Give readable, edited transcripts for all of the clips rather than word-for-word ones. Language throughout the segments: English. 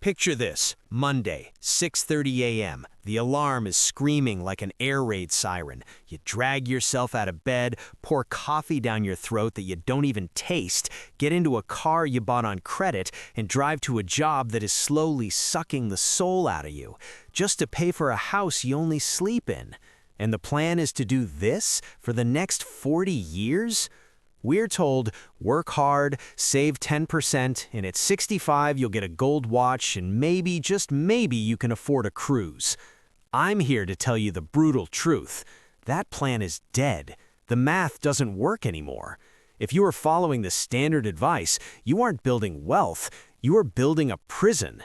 Picture this, Monday, 6:30 a.m. The alarm is screaming like an air raid siren. You drag yourself out of bed, pour coffee down your throat that you don't even taste, get into a car you bought on credit, and drive to a job that is slowly sucking the soul out of you, just to pay for a house you only sleep in. And the plan is to do this for the next 40 years? We're told, work hard, save 10%, and at 65 you'll get a gold watch and maybe, just maybe, you can afford a cruise. I'm here to tell you the brutal truth. That plan is dead. The math doesn't work anymore. If you are following the standard advice, you aren't building wealth, you are building a prison.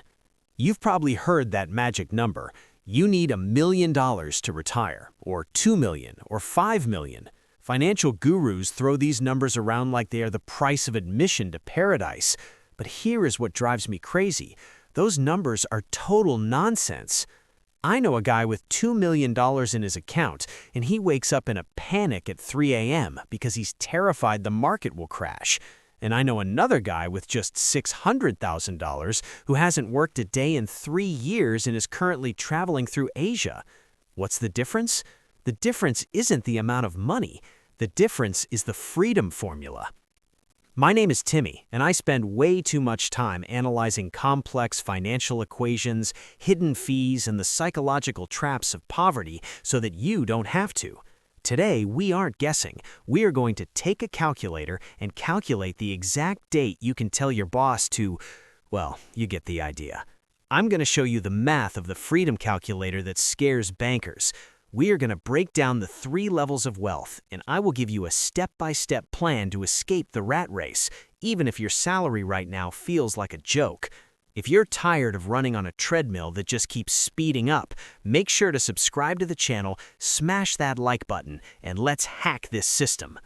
You've probably heard that magic number. You need $1 million to retire, or 2 million, or 5 million. Financial gurus throw these numbers around like they are the price of admission to paradise. But here is what drives me crazy. Those numbers are total nonsense. I know a guy with $2 million in his account, and he wakes up in a panic at 3 a.m. because he's terrified the market will crash. And I know another guy with just $600,000 who hasn't worked a day in 3 years and is currently traveling through Asia. What's the difference? The difference isn't the amount of money. The difference is the freedom formula. My name is Timmy, and I spend way too much time analyzing complex financial equations, hidden fees, and the psychological traps of poverty so that you don't have to. Today, we aren't guessing. We are going to take a calculator and calculate the exact date you can tell your boss to, well, you get the idea. I'm going to show you the math of the freedom calculator that scares bankers. We are going to break down the 3 levels of wealth, and I will give you a step-by-step plan to escape the rat race, even if your salary right now feels like a joke. If you're tired of running on a treadmill that just keeps speeding up, make sure to subscribe to the channel, smash that like button, and let's hack this system.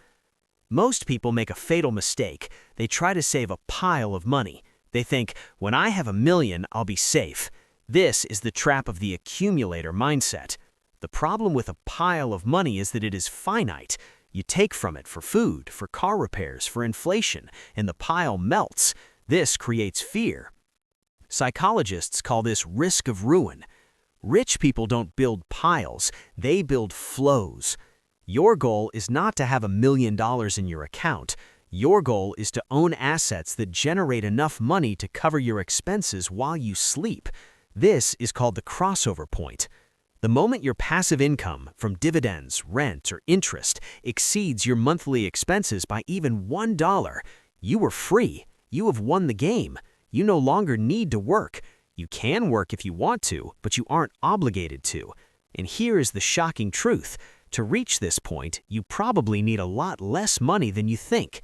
Most people make a fatal mistake. They try to save a pile of money. They think, when I have $1 million, I'll be safe. This is the trap of the accumulator mindset. The problem with a pile of money is that it is finite. You take from it for food, for car repairs, for inflation, and the pile melts. This creates fear. Psychologists call this risk of ruin. Rich people don't build piles, they build flows. Your goal is not to have $1 million in your account. Your goal is to own assets that generate enough money to cover your expenses while you sleep. This is called the crossover point. The moment your passive income from dividends, rent, or interest exceeds your monthly expenses by even $1, you are free. You have won the game. You no longer need to work. You can work if you want to, but you aren't obligated to. And here is the shocking truth. To reach this point, you probably need a lot less money than you think.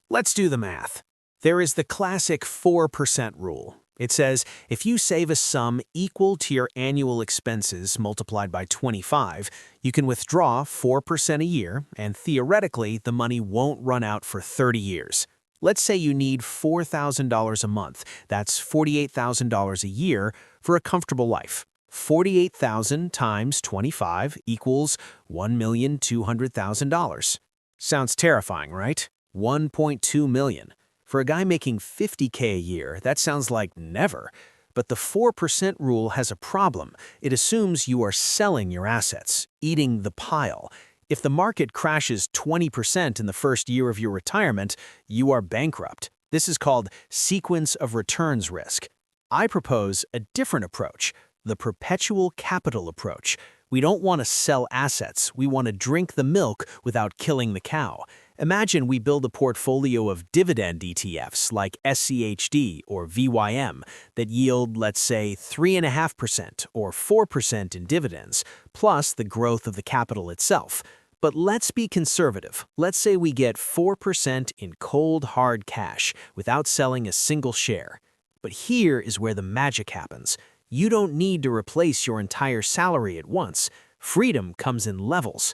Let's do the math. There is the classic 4% rule. It says, if you save a sum equal to your annual expenses multiplied by 25, you can withdraw 4% a year, and theoretically, the money won't run out for 30 years. Let's say you need $4,000 a month. That's $48,000 a year for a comfortable life. 48,000 times 25 equals $1,200,000. Sounds terrifying, right? 1.2 million. For a guy making $50K a year, that sounds like never. But the 4% rule has a problem. It assumes you are selling your assets, eating the pile. If the market crashes 20% in the first year of your retirement, you are bankrupt. This is called sequence of returns risk. I propose a different approach, the perpetual capital approach. We don't want to sell assets. We want to drink the milk without killing the cow. Imagine we build a portfolio of dividend ETFs like SCHD or VYM that yield, let's say, 3.5% or 4% in dividends, plus the growth of the capital itself. But let's be conservative. Let's say we get 4% in cold, hard cash without selling a single share. But here is where the magic happens. You don't need to replace your entire salary at once. Freedom comes in levels.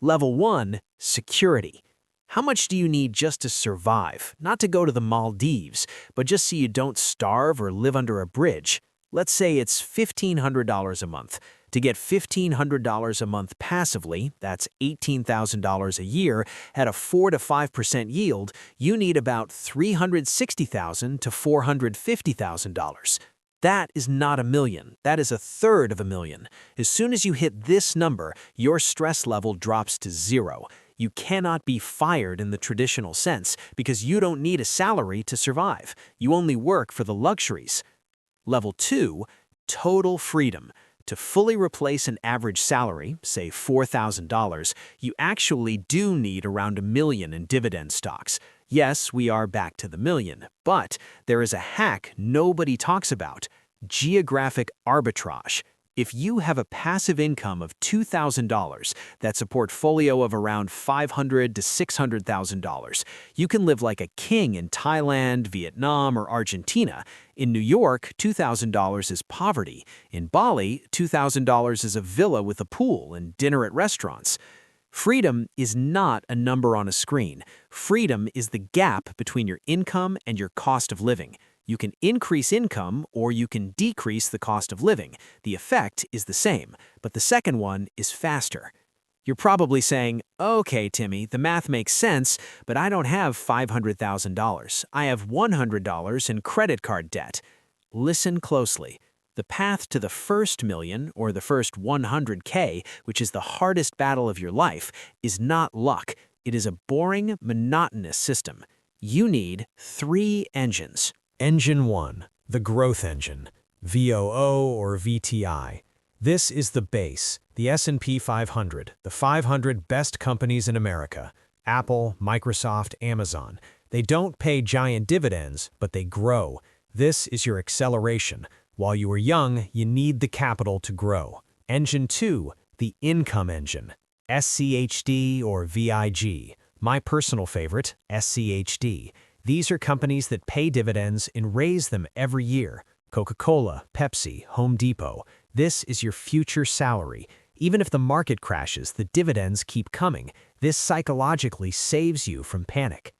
Level 1, security. How much do you need just to survive? Not to go to the Maldives, but just so you don't starve or live under a bridge. Let's say it's $1,500 a month. To get $1,500 a month passively, that's $18,000 a year, at a 4 to 5% yield, you need about $360,000 to $450,000. That is not a million. That is a third of a million. As soon as you hit this number, your stress level drops to 0. You cannot be fired in the traditional sense because you don't need a salary to survive. You only work for the luxuries. Level 2, total freedom. To fully replace an average salary, say $4,000, you actually do need around $1 million in dividend stocks. Yes, we are back to the million, but there is a hack nobody talks about: geographic arbitrage. If you have a passive income of $2,000, that's a portfolio of around $500,000 to $600,000, you can live like a king in Thailand, Vietnam, or Argentina. In New York, $2,000 is poverty. In Bali, $2,000 is a villa with a pool and dinner at restaurants. Freedom is not a number on a screen. Freedom is the gap between your income and your cost of living. You can increase income or you can decrease the cost of living. The effect is the same, but the second one is faster. You're probably saying, okay, Timmy, the math makes sense, but I don't have $500,000. I have $100 in credit card debt. Listen closely. The path to the first million, or the first 100K, which is the hardest battle of your life, is not luck. It is a boring, monotonous system. You need 3 engines. Engine 1, the growth engine, VOO or VTI. This is the base, the S&P 500, the 500 best companies in America. Apple, Microsoft, Amazon. They don't pay giant dividends, but they grow. This is your acceleration. While you are young, you need the capital to grow. Engine 2, the income engine, SCHD or VIG. My personal favorite, SCHD. These are companies that pay dividends and raise them every year. Coca-Cola, Pepsi, Home Depot. This is your future salary. Even if the market crashes, the dividends keep coming. This psychologically saves you from panic.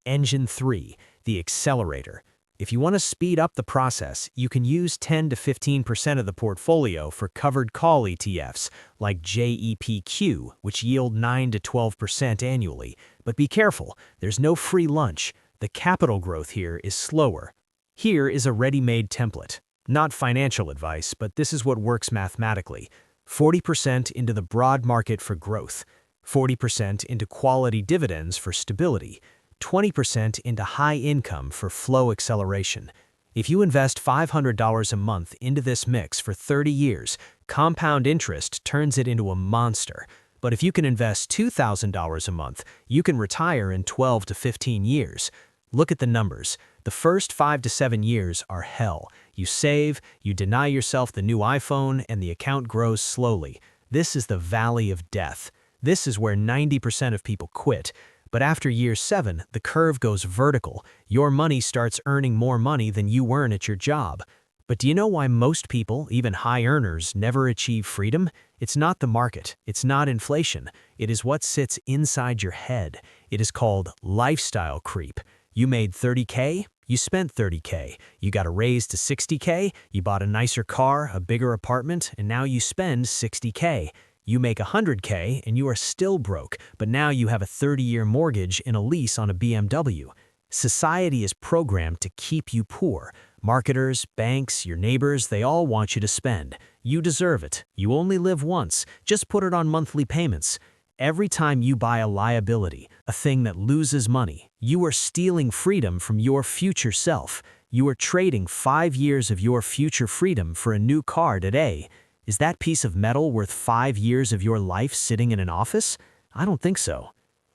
Engine 3, the accelerator. If you want to speed up the process, you can use 10 to 15% of the portfolio for covered call ETFs like JEPQ, which yield 9 to 12% annually. But be careful, there's no free lunch. The capital growth here is slower. Here is a ready-made template. Not financial advice, but this is what works mathematically. 40% into the broad market for growth, 40% into quality dividends for stability, 20% into high income for flow acceleration. If you invest $500 a month into this mix for 30 years, compound interest turns it into a monster. But if you can invest $2,000 a month, you can retire in 12 to 15 years. Look at the numbers. The first 5 to 7 years are hell. You save, you deny yourself the new iPhone, and the account grows slowly. This is the valley of death. This is where 90% of people quit. But after year 7, the curve goes vertical. Your money starts earning more money than you earn at your job. But do you know why most people, even high earners, never achieve freedom? It's not the market. It's not inflation. It is what sits inside your head. It is called lifestyle creep. You made $30K, you spent $30K. You got a raise to $60K, you bought a nicer car, a bigger apartment, and now you spend $60K. You make $100K and you are still broke, but now you have a 30-year mortgage and a lease on a BMW. Society is programmed to keep you poor. Marketers, banks, your neighbors, they all want you to spend. You deserve it. You only live once. Just put it on monthly payments. Every time you buy a liability, a thing that loses money, you are stealing freedom from your future self. You are trading 5 years of your future freedom for a new car today. Is that piece of metal worth 5 years of your life sitting in an office? I don't think so.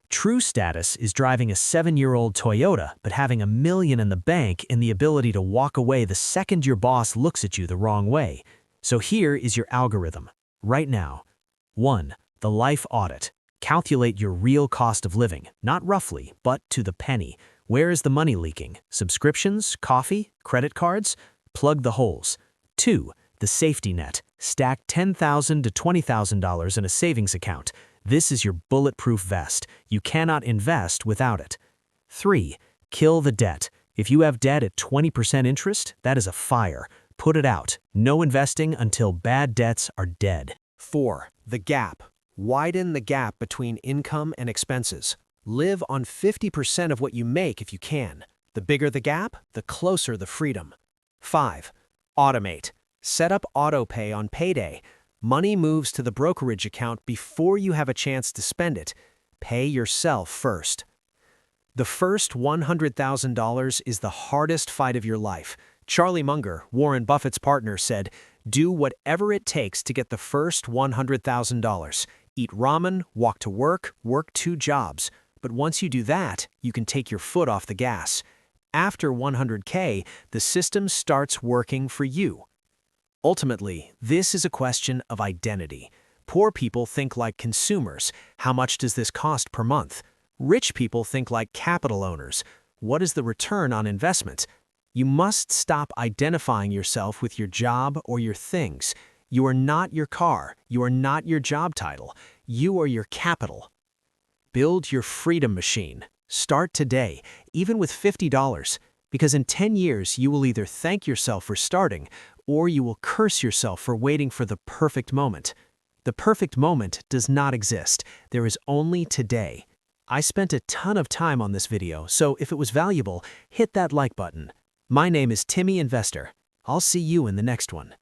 True status is driving a 7-year-old Toyota but having $1 million in the bank and the ability to walk away the second your boss looks at you the wrong way. So here is your algorithm. Right now. 1. The life audit. Calculate your real cost of living, not roughly, but to the penny. Where is the money leaking? Subscriptions, coffee, credit cards? Plug the holes. 2. The safety net. Stack $10,000 to $20,000 in a savings account. This is your bulletproof vest. You cannot invest without it. 3. Kill the debt. If you have debt at 20% interest, that is a fire. Put it out. No investing until bad debts are dead. 4. The gap. Widen the gap between income and expenses. Live on 50% of what you make if you can. The bigger the gap, the closer the freedom. 5. Automate. Set up autopay on payday. Money moves to the brokerage account before you have a chance to spend it. Pay yourself first. The first $100,000 is the hardest fight of your life. Charlie Munger, Warren Buffett's partner, said, "Do whatever it takes to get the first $100,000. Eat ramen, walk to work 2 jobs. But once you do that, you can take your foot off the gas. After 100K, the system starts working for you." Ultimately, this is a question of identity. Poor people think like consumers. How much does this cost per month? Rich people think like capital owners. What is the return on investment? You must stop identifying yourself with your job or your things. You are not your car. You are not your job title. You are your capital. Build your freedom machine. Start today, even with $50, because in 10 years you will either thank yourself for starting or you will curse yourself for waiting for the perfect moment. The perfect moment does not exist. There is only today. I spent a ton of time on this video, so if it was valuable, hit that like button. My name is Timmy Investor. I'll see you in the next one.